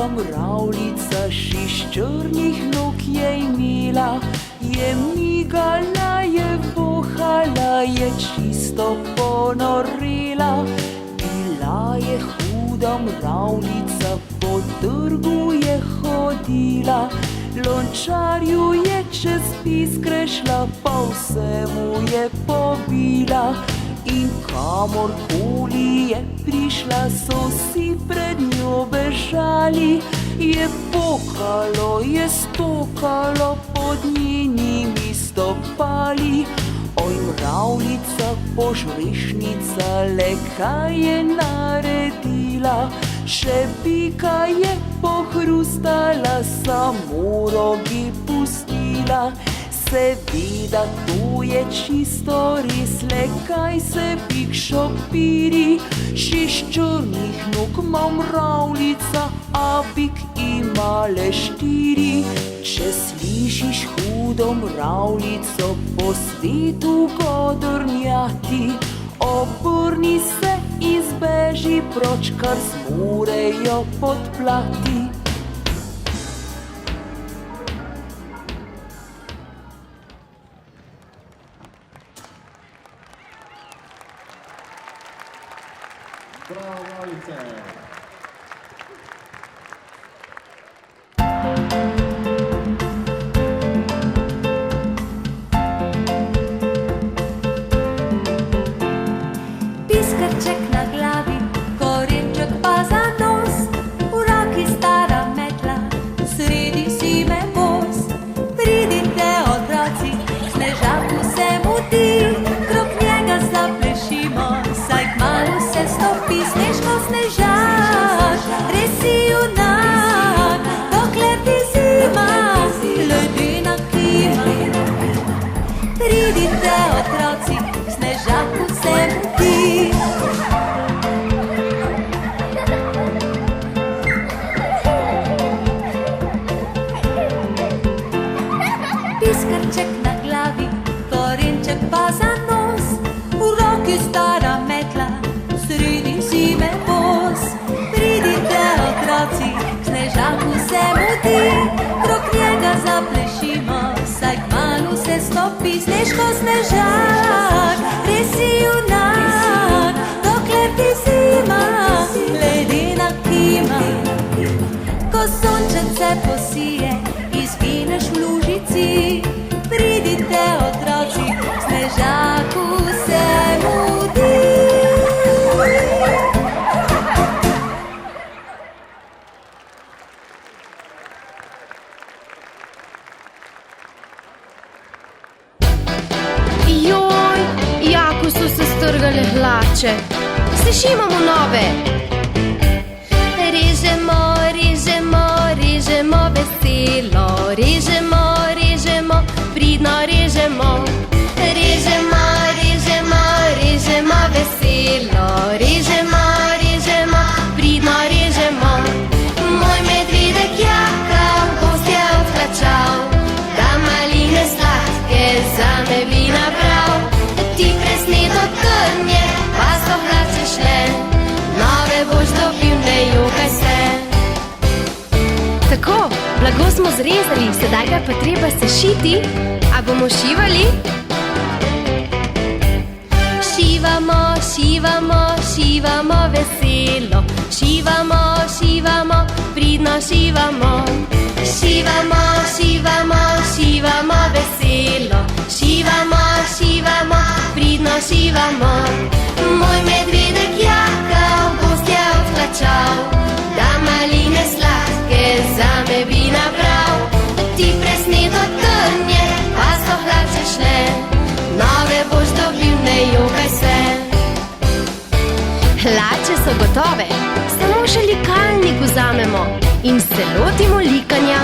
mravljica šest črnih nog je imela, je migala, je vohala, je čisto ponorela. Bila je huda mravljica, po trgu je hodila, lončarju je čez piskre šla, pa vse mu je pobila. In kamorkoli je prišla, so vsi pred njo bežali. Je pokalo, je stokalo pod njenimi stopali. Oj, mravljica, požrešnica, le kaj je naredila? Še bika je pohrustala, samo rogi pustila. Seveda, to je čisto res, le kaj se bik šopiri. Šest črnih nog ima mravljica, a bik ima le štiri. Če slišiš hudo mravljico po svetu godrnjati, obrni se in zbeži proč, kar zmorejo podplati. Bravo, mravljice! Piskrček na glavi, korenček pa za nos, v roki stara metla, sredi zime voz. Pridite, otroci, snežaku se mudi, krog njega zaplešimo, saj kmalu se stopi. Snežko, snežak, res si junak, dokler ti zima ledena kima. Pridite, otroci, snežaku se mudi. Piskrček na glavi, korenček pa za nos, v roki stara metla, sredi zime voz. Pridite, otroci, snežaku se mudi, krog njega zaplešimo, saj kmalu se stopi. Snežko, snežak, res si junak, dokler ti zima ledena kima. Ko sončence posije, izgineš v lužici. Pridite, otroci, snežaku se mudi. Joj, jako so se strgale hlače. Sešimamo nove. Režemo, režemo, režemo veselo, režemo, režemo, pridno režemo. Režemo, režemo, režemo veselo, režemo, režemo, pridno režemo. Moj medvedek jaka gostje odhlačal, da maline sladke zame bi nabral. Ti presneto trnje, pa so hlače šle, nove boš dobil, ne jokaj se. Tako, blago smo zrezali, sedaj ga pa treba sešiti. A bomo šivali? Šivamo, šivamo, šivamo veselo, šivamo, šivamo, pridno šivamo. Šivamo, šivamo, šivamo veselo, šivamo, šivamo, pridno šivamo. Moj medvedek jaka gostje odhlačal, da maline sladke zame bi nabral. Ti presneto trnje, pa so hlače šle, nove boš dobil, ne jokaj se. Hlače so gotove, samo še likalnik vzamemo in se lotimo likanja.